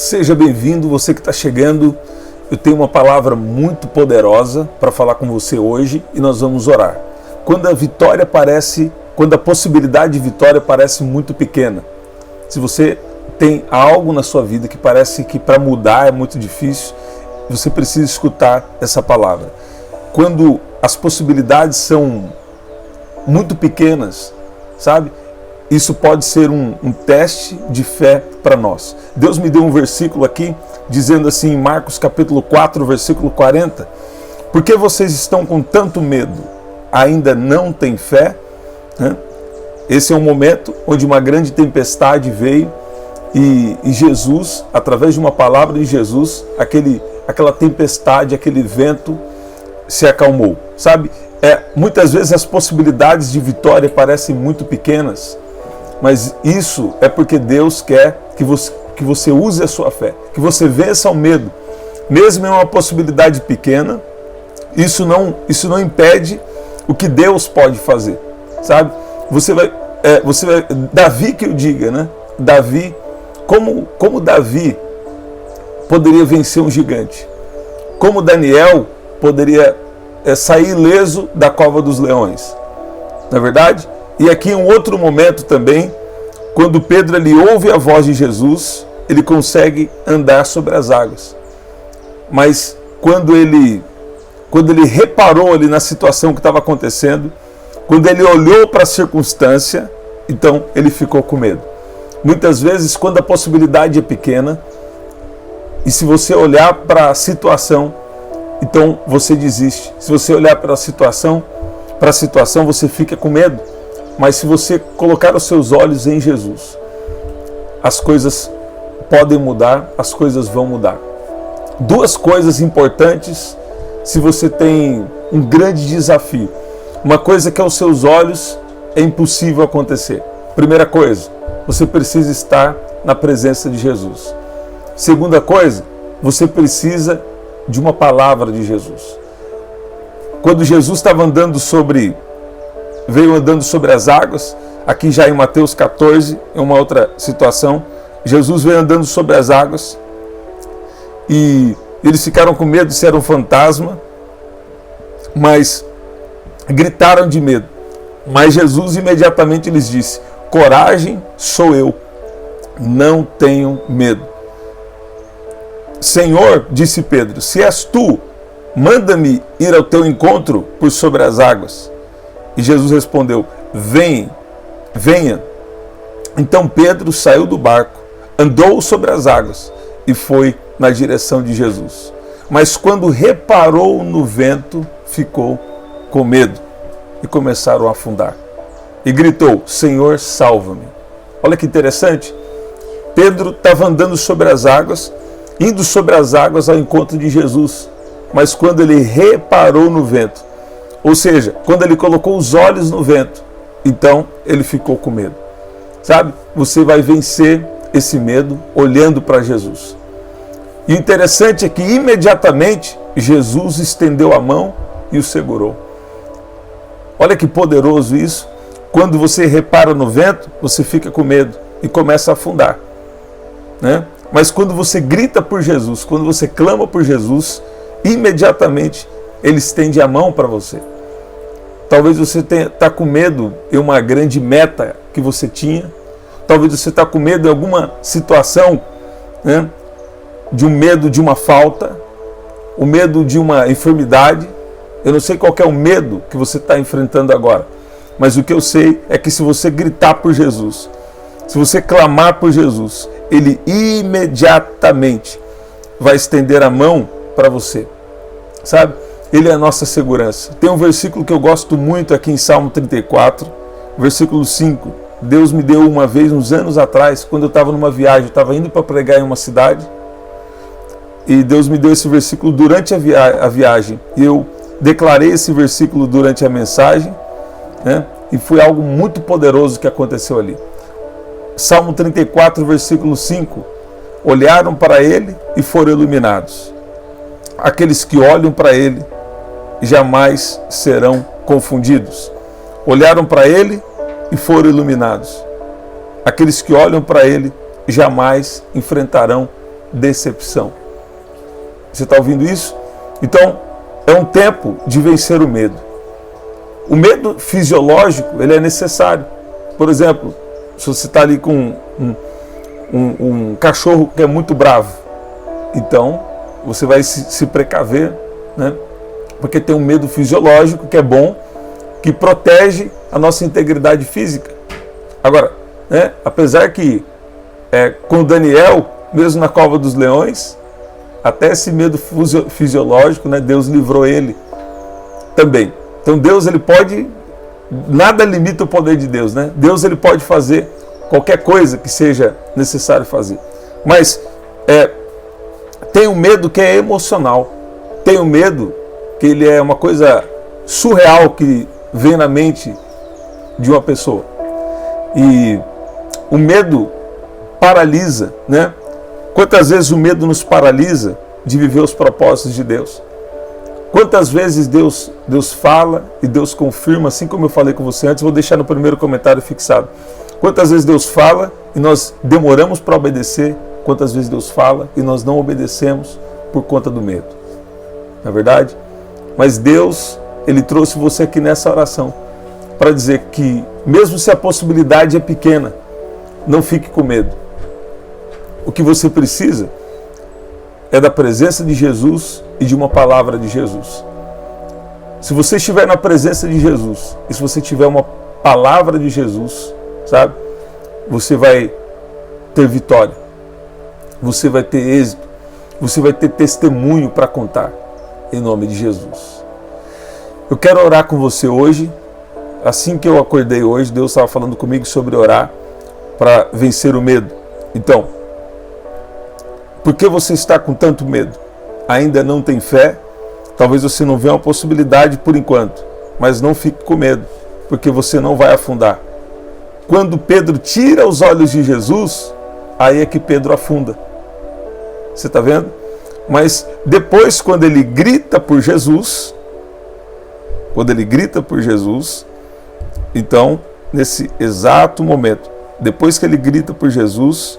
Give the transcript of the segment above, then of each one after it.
Seja bem-vindo, você que está chegando. Eu tenho uma palavra muito poderosa para falar com você hoje e nós vamos orar. Quando a possibilidade de vitória parece muito pequena, se você tem algo na sua vida que parece que para mudar é muito difícil, você precisa escutar essa palavra. Quando as possibilidades são muito pequenas, sabe? Isso pode ser um teste de fé para nós. Deus me deu um versículo aqui, dizendo assim, em Marcos capítulo 4, versículo 40, por que vocês estão com tanto medo? Ainda não têm fé? Esse é um momento onde uma grande tempestade veio e Jesus, através de uma palavra de Jesus, aquela tempestade, aquele vento se acalmou. Sabe? Muitas vezes as possibilidades de vitória parecem muito pequenas, mas isso é porque Deus quer que você use a sua fé, que você vença o medo. Mesmo em uma possibilidade pequena, isso não impede o que Deus pode fazer, sabe? Davi que eu diga, né? Davi, como Davi poderia vencer um gigante? Como Daniel poderia sair ileso da cova dos leões? Não é verdade? E aqui em um outro momento também, quando Pedro ele ouve a voz de Jesus, ele consegue andar sobre as águas. Mas quando ele reparou ali na situação que estava acontecendo, quando ele olhou para a circunstância, então ele ficou com medo. Muitas vezes, quando a possibilidade é pequena, e se você olhar para a situação, então você desiste. Se você olhar para a situação, você fica com medo. Mas se você colocar os seus olhos em Jesus, as coisas podem mudar, as coisas vão mudar. Duas coisas importantes se você tem um grande desafio. Uma coisa que aos seus olhos é impossível acontecer. Primeira coisa, você precisa estar na presença de Jesus. Segunda coisa, você precisa de uma palavra de Jesus. Quando Jesus veio andando sobre as águas, aqui já em Mateus 14, em uma outra situação, Jesus veio andando sobre as águas e eles ficaram com medo se era um fantasma, mas gritaram de medo. Mas Jesus imediatamente lhes disse: coragem, sou eu, não tenham medo. Senhor, disse Pedro, se és tu, manda-me ir ao teu encontro por sobre as águas. E Jesus respondeu: venha. Então Pedro saiu do barco, andou sobre as águas e foi na direção de Jesus. Mas quando reparou no vento, ficou com medo e começaram a afundar. E gritou: Senhor, salva-me. Olha que interessante. Pedro estava andando sobre as águas, indo sobre as águas ao encontro de Jesus. Mas quando ele reparou no vento, ou seja, quando ele colocou os olhos no vento, então ele ficou com medo. Sabe? Você vai vencer esse medo olhando para Jesus. E o interessante é que imediatamente Jesus estendeu a mão e o segurou. Olha que poderoso isso. Quando você repara no vento, você fica com medo e começa a afundar, né? Mas quando você grita por Jesus, quando você clama por Jesus, imediatamente Ele estende a mão para você. Talvez você está com medo em uma grande meta que você tinha. Talvez você está com medo em alguma situação, né? De um medo de uma falta, o medo de uma enfermidade. Eu não sei qual que é o medo que você está enfrentando agora. Mas o que eu sei é que se você gritar por Jesus, se você clamar por Jesus, Ele imediatamente vai estender a mão para você. Sabe? Ele é a nossa segurança. Tem um versículo que eu gosto muito aqui em Salmo 34, versículo 5. Deus me deu uma vez, uns anos atrás, quando eu estava numa viagem, eu estava indo para pregar em uma cidade, e Deus me deu esse versículo durante a viagem. E eu declarei esse versículo durante a mensagem, né? E foi algo muito poderoso que aconteceu ali. Salmo 34, versículo 5. Olharam para Ele e foram iluminados. Aqueles que olham para Ele jamais serão confundidos. Olharam para Ele e foram iluminados. Aqueles que olham para Ele jamais enfrentarão decepção. Você está ouvindo isso? Então, é um tempo de vencer o medo. O medo fisiológico, ele é necessário. Por exemplo, se você está ali com um cachorro que é muito bravo, então você vai se precaver, né? Porque tem um medo fisiológico que é bom, que protege a nossa integridade física. Agora, né, apesar que com Daniel, mesmo na cova dos leões, até esse medo fisiológico, né, Deus livrou ele também. Então Deus, ele pode, nada limita o poder de Deus, né? Deus, ele pode fazer qualquer coisa que seja necessário fazer. Mas tem um medo que é emocional. Tem um medo que ele é uma coisa surreal que vem na mente de uma pessoa. E o medo paralisa, né? Quantas vezes o medo nos paralisa de viver os propósitos de Deus? Quantas vezes Deus fala e Deus confirma, assim como eu falei com você antes, vou deixar no primeiro comentário fixado. Quantas vezes Deus fala e nós demoramos para obedecer? Quantas vezes Deus fala e nós não obedecemos por conta do medo? Não é verdade? Mas Deus, ele trouxe você aqui nessa oração para dizer que, mesmo se a possibilidade é pequena, não fique com medo. O que você precisa é da presença de Jesus e de uma palavra de Jesus. Se você estiver na presença de Jesus e se você tiver uma palavra de Jesus, sabe, você vai ter vitória, você vai ter êxito, você vai ter testemunho para contar, em nome de Jesus. Eu quero orar com você hoje. Assim que eu acordei hoje, Deus estava falando comigo sobre orar para vencer o medo. Então, por que você está com tanto medo? Ainda não tem fé? Talvez você não veja uma possibilidade por enquanto, mas não fique com medo, porque você não vai afundar. Quando Pedro tira os olhos de Jesus, aí é que Pedro afunda. Você está vendo? Mas depois, quando ele grita por Jesus, então, nesse exato momento, depois que ele grita por Jesus,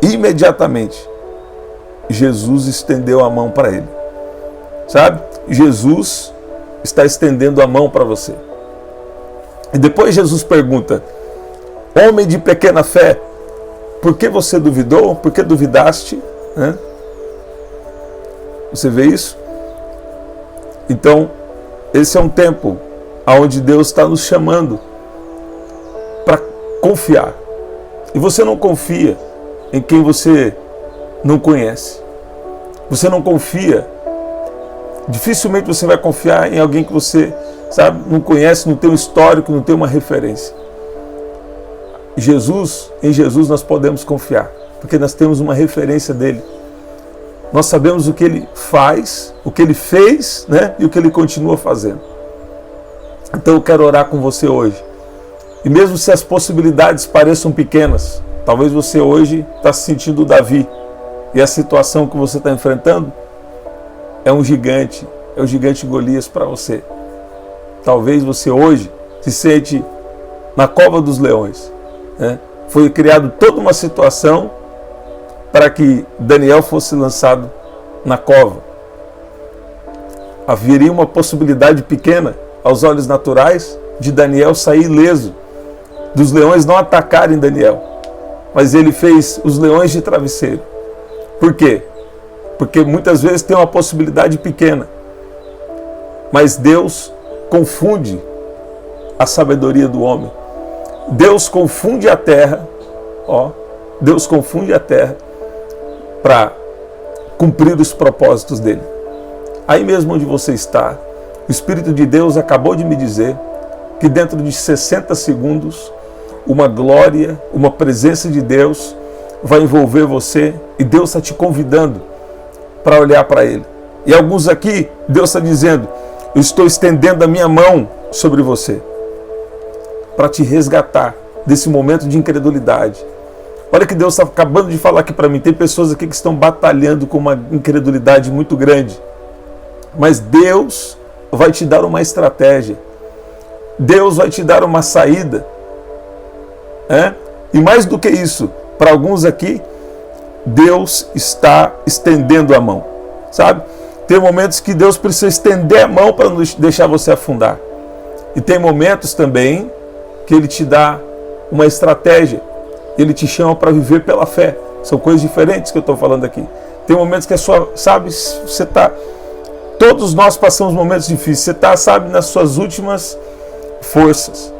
imediatamente, Jesus estendeu a mão para ele. Sabe? Jesus está estendendo a mão para você. E depois Jesus pergunta: homem de pequena fé, por que você duvidou? Por que duvidaste? Você vê isso? Então, esse é um tempo onde Deus está nos chamando para confiar. E você não confia em quem você não conhece. Você não confia. Dificilmente você vai confiar em alguém que você, sabe, não conhece, não tem um histórico, não tem uma referência. Em Jesus nós podemos confiar, porque nós temos uma referência dele. Nós sabemos o que ele faz, o que ele fez, né, e o que ele continua fazendo. Então eu quero orar com você hoje. E mesmo se as possibilidades pareçam pequenas, talvez você hoje está se sentindo Davi, e a situação que você está enfrentando é um gigante Golias para você. Talvez você hoje se sente na cova dos leões, né? Foi criado toda uma situação para que Daniel fosse lançado na cova. Haveria uma possibilidade pequena, aos olhos naturais, de Daniel sair ileso, dos leões não atacarem Daniel. Mas ele fez os leões de travesseiro. Por quê? Porque muitas vezes tem uma possibilidade pequena, mas Deus confunde a sabedoria do homem. Deus confunde a terra, Deus confunde a terra para cumprir os propósitos dele. Aí mesmo onde você está, o Espírito de Deus acabou de me dizer que dentro de 60 segundos, uma glória, uma presença de Deus vai envolver você e Deus está te convidando para olhar para Ele. E alguns aqui, Deus está dizendo: eu estou estendendo a minha mão sobre você para te resgatar desse momento de incredulidade. Olha que Deus está acabando de falar aqui para mim. Tem pessoas aqui que estão batalhando com uma incredulidade muito grande. Mas Deus vai te dar uma estratégia. Deus vai te dar uma saída. E mais do que isso, para alguns aqui, Deus está estendendo a mão, sabe? Tem momentos que Deus precisa estender a mão para não deixar você afundar. E tem momentos também que Ele te dá uma estratégia. Ele te chama para viver pela fé. São coisas diferentes que eu estou falando aqui. Tem momentos que sabe, você está... Todos nós passamos momentos difíceis. Você está, sabe, nas suas últimas forças.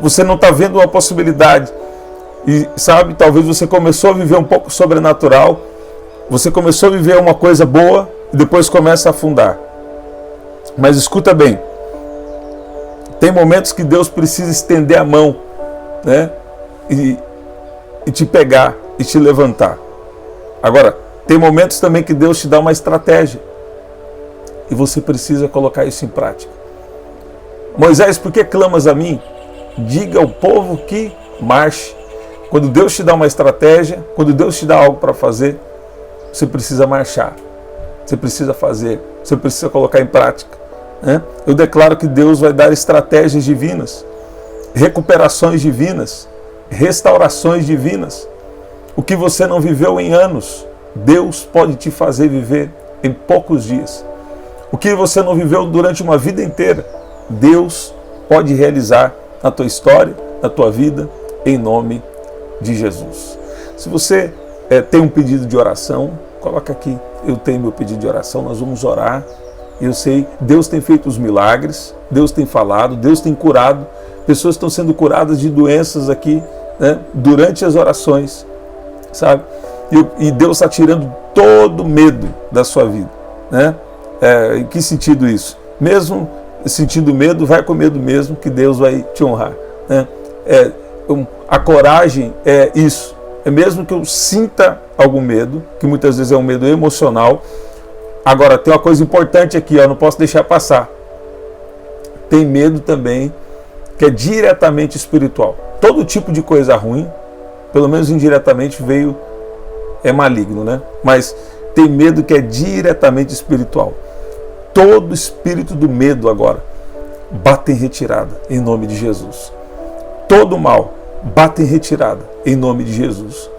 Você não está vendo uma possibilidade. E, sabe, talvez você começou a viver um pouco sobrenatural. Você começou a viver uma coisa boa e depois começa a afundar. Mas escuta bem. Tem momentos que Deus precisa estender a mão, né? E te pegar e te levantar. Agora, tem momentos também que Deus te dá uma estratégia. E você precisa colocar isso em prática. Moisés, por que clamas a mim? Diga ao povo que marche. Quando Deus te dá uma estratégia, quando Deus te dá algo para fazer, você precisa marchar. Você precisa fazer. Você precisa colocar em prática. Né? Eu declaro que Deus vai dar estratégias divinas, recuperações divinas, restaurações divinas. O que você não viveu em anos, Deus pode te fazer viver em poucos dias. O que você não viveu durante uma vida inteira, Deus pode realizar na tua história, na tua vida, em nome de Jesus. Se você tem um pedido de oração, coloca aqui. Eu tenho meu pedido de oração, nós vamos orar. Eu sei, Deus tem feito os milagres, Deus tem falado, Deus tem curado. Pessoas estão sendo curadas de doenças aqui, né, durante as orações, sabe? E Deus está tirando todo medo da sua vida, né? Em que sentido isso? Mesmo sentindo medo, vai com medo mesmo, que Deus vai te honrar, né? A coragem é isso. É mesmo que eu sinta algum medo, que muitas vezes é um medo emocional. Agora, tem uma coisa importante aqui, eu não posso deixar passar. Tem medo também que é diretamente espiritual. Todo tipo de coisa ruim, pelo menos indiretamente, é maligno, né? Mas tem medo que é diretamente espiritual. Todo espírito do medo agora, bate em retirada, em nome de Jesus. Todo mal, bate em retirada, em nome de Jesus.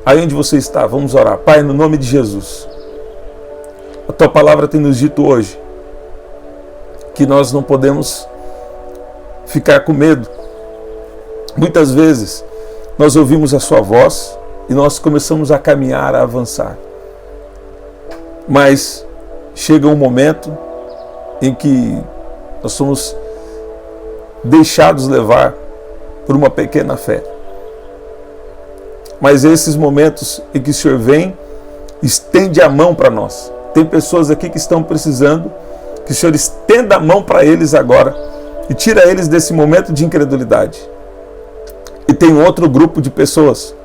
Aí onde você está, vamos orar. Pai, no nome de Jesus, a Tua palavra tem nos dito hoje que nós não podemos ficar com medo. Muitas vezes nós ouvimos a Sua voz e nós começamos a caminhar, a avançar. Mas chega um momento em que nós somos deixados levar por uma pequena fé. Mas esses momentos em que o Senhor vem, estende a mão para nós. Tem pessoas aqui que estão precisando que o Senhor estenda a mão para eles agora e tira eles desse momento de incredulidade. E tem outro grupo de pessoas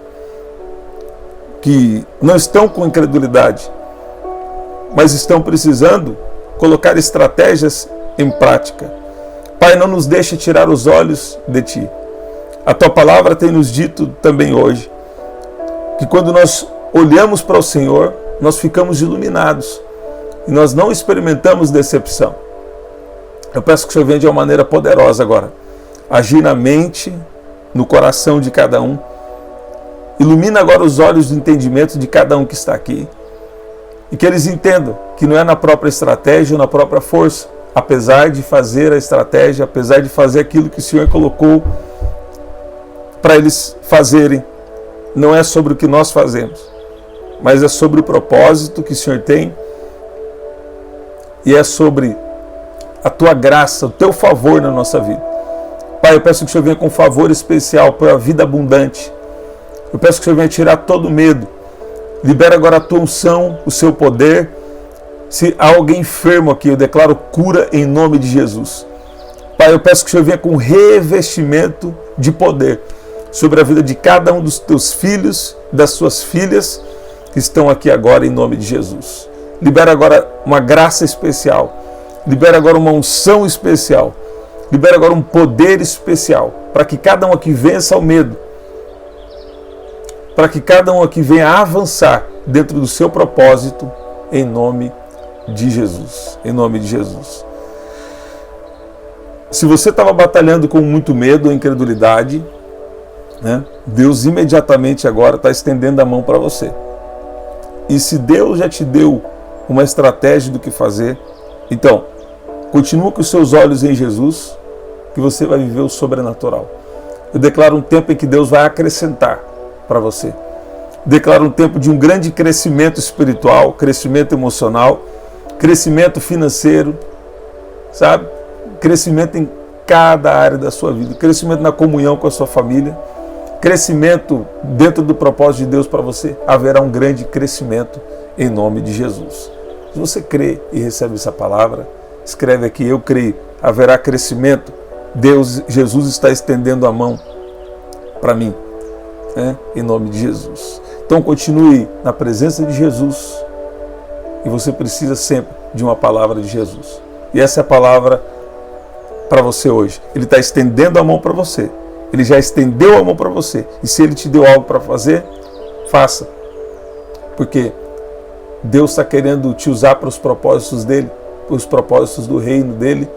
que não estão com incredulidade, mas estão precisando colocar estratégias em prática. Pai, não nos deixe tirar os olhos de Ti. A Tua palavra tem nos dito também hoje que quando nós olhamos para o Senhor, nós ficamos iluminados e nós não experimentamos decepção. Eu peço que o Senhor venha de uma maneira poderosa agora, agir na mente, no coração de cada um. Ilumina agora os olhos do entendimento de cada um que está aqui e que eles entendam que não é na própria estratégia ou na própria força, apesar de fazer a estratégia, apesar de fazer aquilo que o Senhor colocou para eles fazerem, não é sobre o que nós fazemos, mas é sobre o propósito que o Senhor tem e é sobre a Tua graça, o Teu favor na nossa vida. Pai, eu peço que o Senhor venha com um favor especial para a vida abundante. Eu peço que o Senhor venha tirar todo medo. Libera agora a Tua unção, o Seu poder. Se há alguém enfermo aqui, eu declaro cura em nome de Jesus. Pai, eu peço que o Senhor venha com um revestimento de poder sobre a vida de cada um dos Teus filhos, das Suas filhas que estão aqui agora em nome de Jesus. Libera agora uma graça especial. Libera agora uma unção especial. Libera agora um poder especial para que cada um aqui vença o medo. Para que cada um aqui venha avançar dentro do seu propósito em nome de Jesus. Em nome de Jesus. Se você estava batalhando com muito medo ou incredulidade, né? Deus imediatamente agora está estendendo a mão para você. E se Deus já te deu uma estratégia do que fazer, então, continua com os seus olhos em Jesus, que você vai viver o sobrenatural. Eu declaro um tempo em que Deus vai acrescentar para você. Declaro um tempo de um grande crescimento espiritual, crescimento emocional, crescimento financeiro, sabe? Crescimento em cada área da sua vida, crescimento na comunhão com a sua família, crescimento dentro do propósito de Deus para você. Haverá um grande crescimento em nome de Jesus. Se você crê e recebe essa palavra, escreve aqui: eu creio, haverá crescimento. Jesus está estendendo a mão para mim, né? Em nome de Jesus. Então continue na presença de Jesus, e você precisa sempre de uma palavra de Jesus. E essa é a palavra para você hoje. Ele está estendendo a mão para você. Ele já estendeu a mão para você. E se Ele te deu algo para fazer, faça. Porque Deus está querendo te usar para os propósitos dEle, para os propósitos do reino dEle,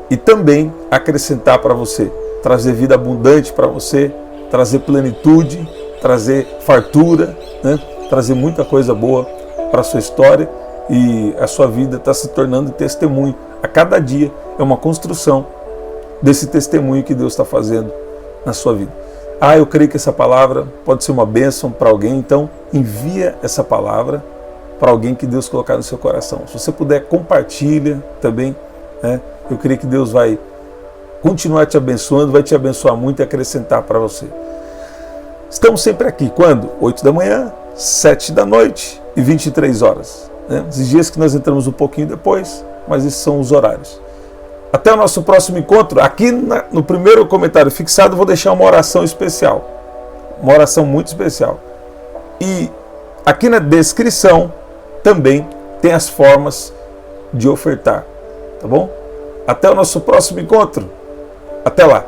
e também acrescentar para você, trazer vida abundante para você, trazer plenitude, trazer fartura, né? Trazer muita coisa boa para a sua história, e a sua vida está se tornando testemunho. A cada dia é uma construção desse testemunho que Deus está fazendo na sua vida. Eu creio que essa palavra pode ser uma bênção para alguém, então envia essa palavra para alguém que Deus colocar no seu coração. Se você puder, compartilha também, né? Eu creio que Deus vai continuar te abençoando, vai te abençoar muito e acrescentar para você. Estamos sempre aqui, quando? 8 da manhã, 7 da noite e 23 horas. Né? Esses dias que nós entramos um pouquinho depois, mas esses são os horários. Até o nosso próximo encontro. Aqui no primeiro comentário fixado, vou deixar uma oração especial. Uma oração muito especial. E aqui na descrição também tem as formas de ofertar. Tá bom? Até o nosso próximo encontro. Até lá.